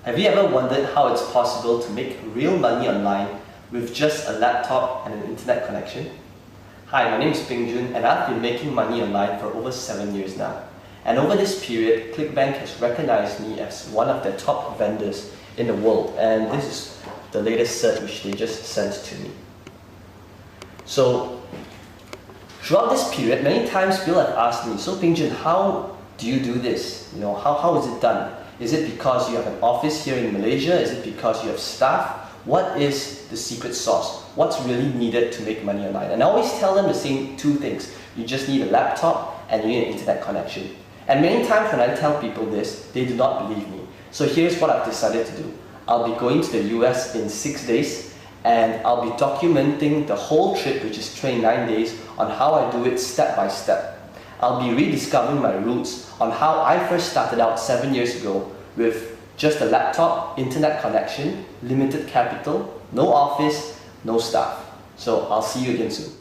Have you ever wondered how it's possible to make real money online with just a laptop and an internet connection? Hi, my name is Ping Jun and I've been making money online for over 7 years now. And over this period, ClickBank has recognized me as one of their top vendors in the world, and this is the latest cert which they just sent to me. So, throughout this period, many times people have asked me, so Ping Jun, how do you do this? How is it done? Is it because you have an office here in Malaysia? Is it because you have staff? What is the secret sauce? What's really needed to make money online? And I always tell them the same two things. You just need a laptop and you need an internet connection. And many times when I tell people this, they do not believe me. So here's what I've decided to do. I'll be going to the US in 6 days, and I'll be documenting the whole trip, which is 29 days, on how I do it step by step. I'll be rediscovering my roots on how I first started out 7 years ago with just a laptop, internet connection, limited capital, no office, no staff. So I'll see you again soon.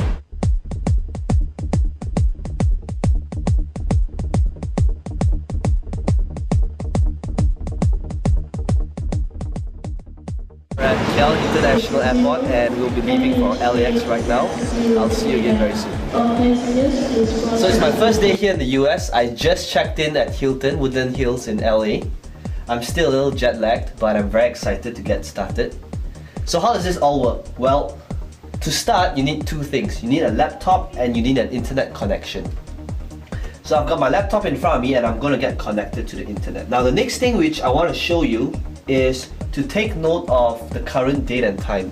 We're at KL International Airport and we'll be leaving for LAX right now. I'll see you again very soon. So it's my first day here in the US. I just checked in at Hilton, Woodland Hills in LA. I'm still a little jet lagged, but I'm very excited to get started. So how does this all work? Well, to start you need two things. You need a laptop and you need an internet connection. So I've got my laptop in front of me and I'm going to get connected to the internet. Now the next thing which I want to show you is to take note of the current date and time.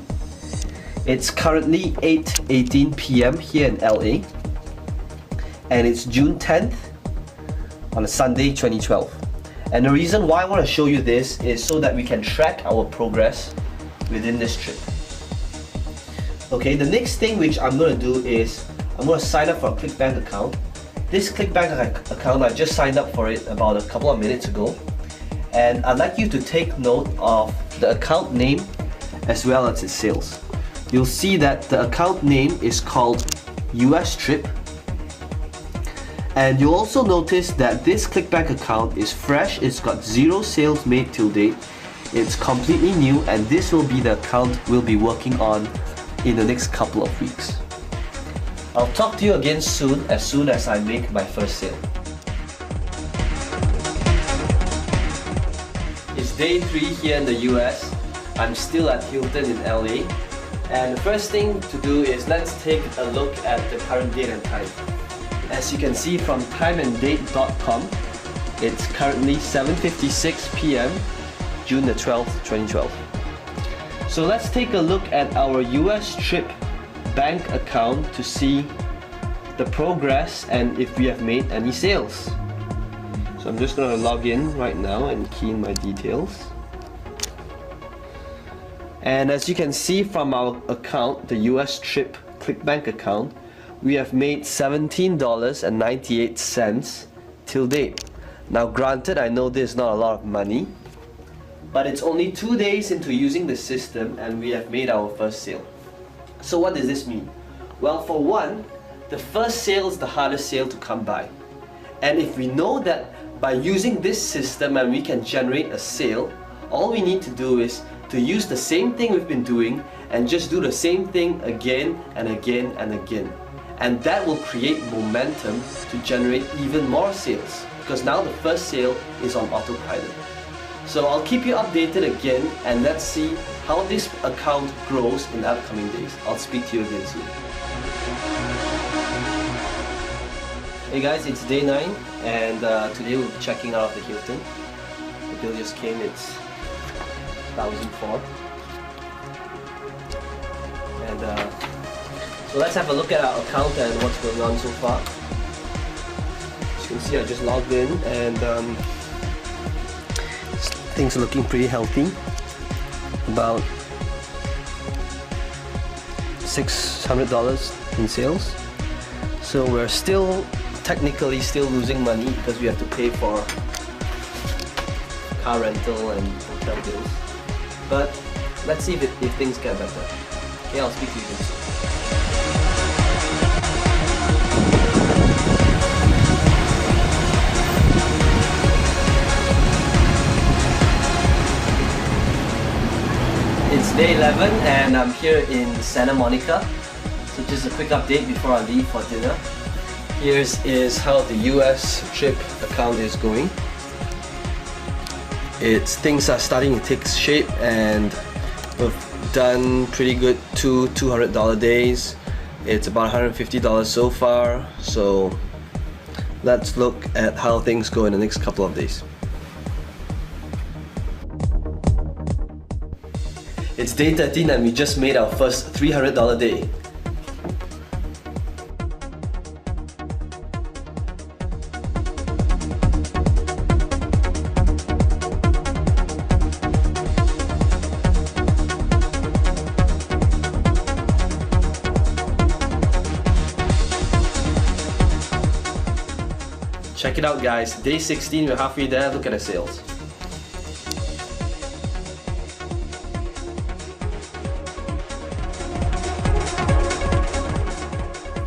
It's currently 8:18 p.m. here in LA and it's June 10th on a Sunday 2012. And the reason why I want to show you this is so that we can track our progress within this trip. Okay, the next thing which I'm going to do is I'm going to sign up for a ClickBank account. This ClickBank account, I just signed up for it about a couple of minutes ago. And I'd like you to take note of the account name as well as its sales. You'll see that the account name is called US Trip. And you'll also notice that this ClickBank account is fresh. It's got 0 sales made till date. It's completely new, and this will be the account we'll be working on in the next couple of weeks. I'll talk to you again soon as I make my first sale. It's day 3 here in the US. I'm still at Hilton in LA. And the first thing to do is let's take a look at the current date and time. As you can see from timeanddate.com, it's currently 7:56 p.m. June the 12th, 2012. So let's take a look at our US Trip bank account to see the progress and if we have made any sales. So I'm just going to log in right now and key in my details. And as you can see from our account, the US Trip ClickBank account, we have made $17.98 till date. Now granted, I know this is not a lot of money, but it's only 2 days into using the system and we have made our first sale. So what does this mean? Well, for one, the first sale is the hardest sale to come by. And if we know that by using this system and we can generate a sale, all we need to do is to use the same thing we've been doing and just do the same thing again and again and again. And that will create momentum to generate even more sales, because now the first sale is on autopilot. So I'll keep you updated again and let's see how this account grows in the upcoming days. I'll speak to you again soon. Hey guys, it's day 9 and today we'll be checking out of the Hilton. The bill just came, it's 1,004. And so let's have a look at our account and what's going on so far. As you can see, I just logged in and things are looking pretty healthy. About $600 in sales. So we're technically still losing money because we have to pay for car rental and hotel bills. But let's see if things get better. Okay, I'll speak to you soon. It's day 11 and I'm here in Santa Monica. So just a quick update before I leave for dinner. Here's how the US trip account is going. Things are starting to take shape and we've done pretty good two $200 days. It's about $150 so far. So let's look at how things go in the next couple of days. It's day 13 and we just made our first $300 day. Check it out guys, day 16, we're halfway there, look at the sales.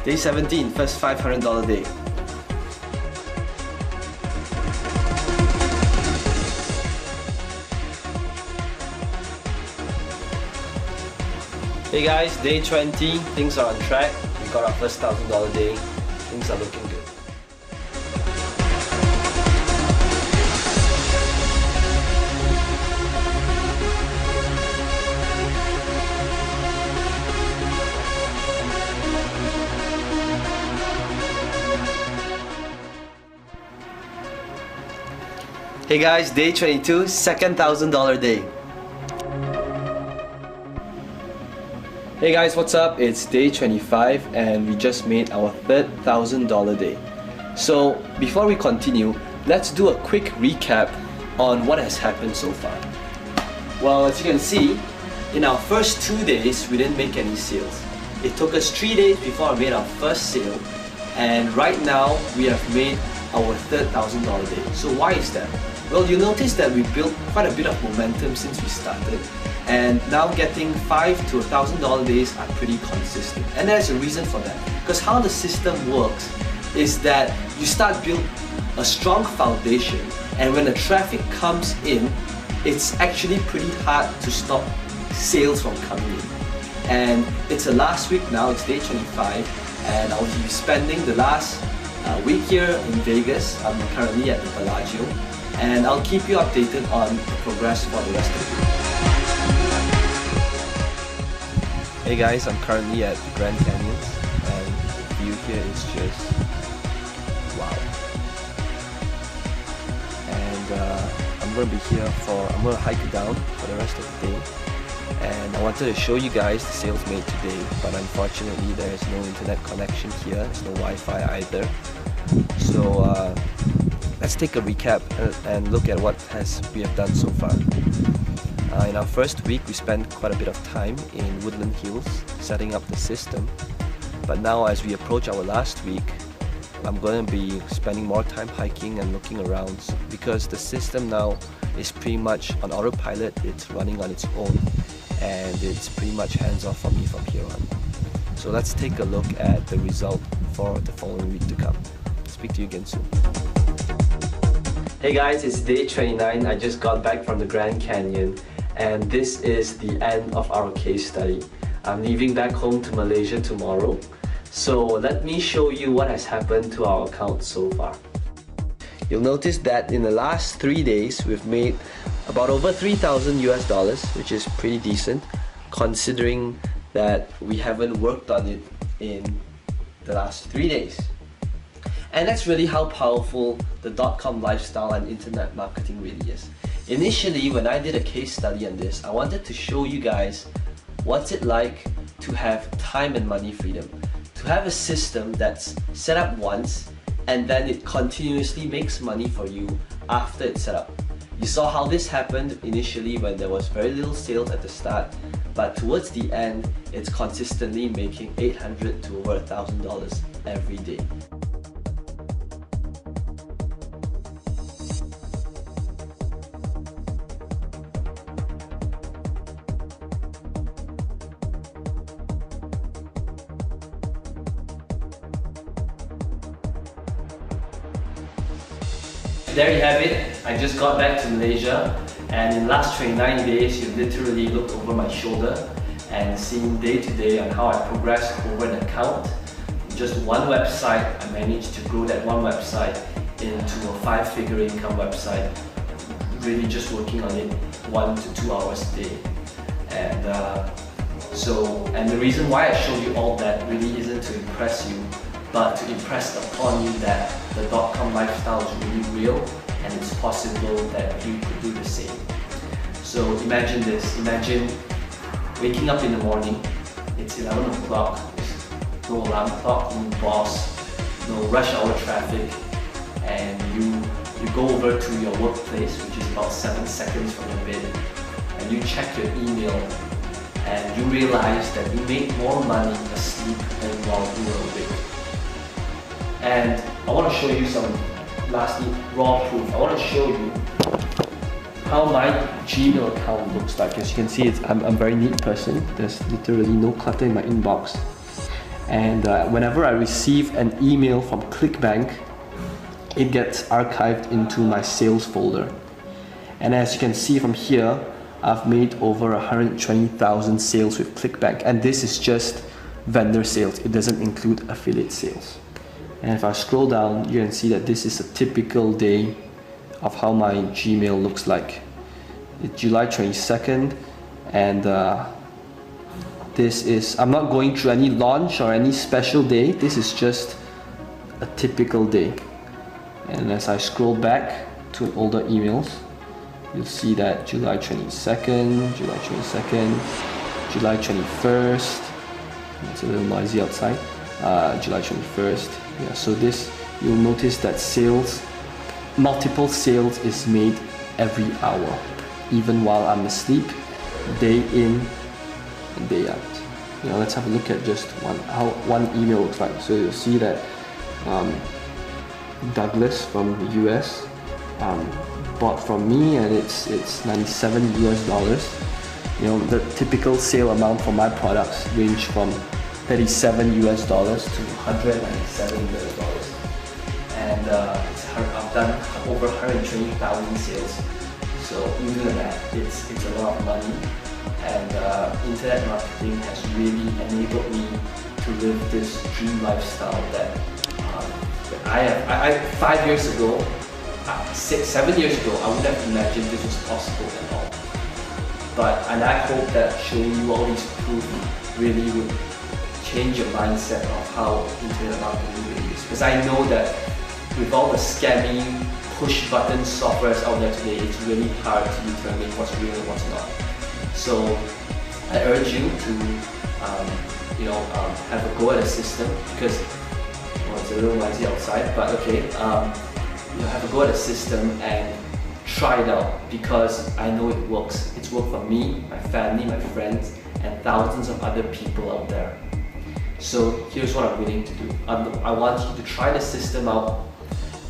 Day 17, first $500 day. Hey guys, day 20, things are on track. We got our first $1,000 day. Things are looking good. Hey guys, day 22, second $1,000 day. Hey guys, what's up? It's day 25 and we just made our third $1,000 day. So before we continue, let's do a quick recap on what has happened so far. Well, as you can see, in our first 2 days, we didn't make any sales. It took us 3 days before we made our first sale, and right now we have made our third $1,000 day. So why is that? Well, you notice that we built quite a bit of momentum since we started, and now getting $5 to $1,000 days are pretty consistent. And there's a reason for that. Because how the system works is that you start build a strong foundation, and when the traffic comes in, it's actually pretty hard to stop sales from coming in. And it's the last week now, it's day 25, and I'll be spending the last week here in Vegas. I'm currently at the Bellagio, and I'll keep you updated on the progress for the rest of the week. Hey guys, I'm currently at the Grand Canyon, and the view here is just wow. And I'm going to hike down for the rest of the day. And I wanted to show you guys the sales made today, but unfortunately there is no internet connection here, there's no Wi-Fi either. So let's take a recap and look at what we have done so far. In our first week, we spent quite a bit of time in Woodland Hills setting up the system. But now as we approach our last week, I'm going to be spending more time hiking and looking around, because the system now is pretty much on autopilot. It's running on its own, and it's pretty much hands-off for me from here on. So let's take a look at the result for the following week to come. Speak to you again soon. Hey guys, it's day 29. I just got back from the Grand Canyon, and this is the end of our case study. I'm leaving back home to Malaysia tomorrow. So let me show you what has happened to our account so far. You'll notice that in the last 3 days, we've made about over $3,000 US, which is pretty decent, considering that we haven't worked on it in the last 3 days. And that's really how powerful the .com lifestyle and internet marketing really is. Initially, when I did a case study on this, I wanted to show you guys what's it like to have time and money freedom. To have a system that's set up once and then it continuously makes money for you after it's set up. You saw how this happened initially when there was very little sales at the start, but towards the end, it's consistently making $800 to over $1,000 every day. There you have it. I just got back to Malaysia And in the last 29 days, you literally looked over my shoulder and seen day to day on how I progressed over an account. Just one website, I managed to grow that one website into a 5-figure income website, really just working on it 1 to 2 hours a day. And the reason why I showed you all that really isn't to impress you, but to impress upon you that the .com lifestyle is really real and it's possible that you could do the same. So imagine this, imagine waking up in the morning, it's 11 o'clock, there's no alarm clock, no boss, no rush hour traffic, and you go over to your workplace, which is about 7 seconds from your bed, and you check your email, and you realize that you make more money asleep than while you were awake. And I want to show you some, lastly, raw proof. I want to show you how my Gmail account looks like. As you can see, I'm a very neat person. There's literally no clutter in my inbox. And whenever I receive an email from ClickBank, it gets archived into my sales folder. And as you can see from here, I've made over 120,000 sales with ClickBank, and this is just vendor sales. It doesn't include affiliate sales. And if I scroll down, you can see that this is a typical day of how my Gmail looks like. It's July 22nd, and this is, I'm not going through any launch or any special day. This is just a typical day. And as I scroll back to older emails, you'll see that July 22nd, July 22nd, July 21st, it's a little noisy outside, July 21st, yeah, so this, you'll notice that sales, multiple sales is made every hour, even while I'm asleep, day in and day out. You know, let's have a look at just how one email looks like. So you'll see that Douglas from the US bought from me, and it's 97 US dollars. You know, the typical sale amount for my products range from 37 US dollars to 197 US dollars. And I've done over 120,000 sales. So you do that, it's a lot of money. And internet marketing has really enabled me to live this dream lifestyle that I 5 years ago, 7 years ago, I wouldn't have imagined this was possible at all. And I hope that showing you all these proof really would change your mindset of how internet marketing really is. Because I know that with all the scamming, push button softwares out there today, it's really hard to determine what's real and what's not. So I urge you to have a go at a system, because it's a little noisy outside, but okay, have a go at a system and try it out, because I know it works. It's worked for me, my family, my friends, and thousands of other people out there. So here's what I'm willing to do. I want you to try the system out,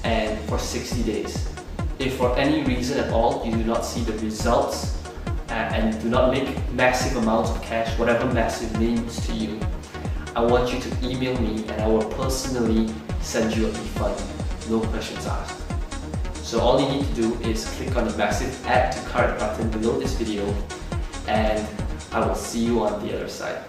and for 60 days. If for any reason at all you do not see the results and do not make massive amounts of cash, whatever massive means to you, I want you to email me and I will personally send you a refund, no questions asked. So all you need to do is click on the massive add to cart button below this video, and I will see you on the other side.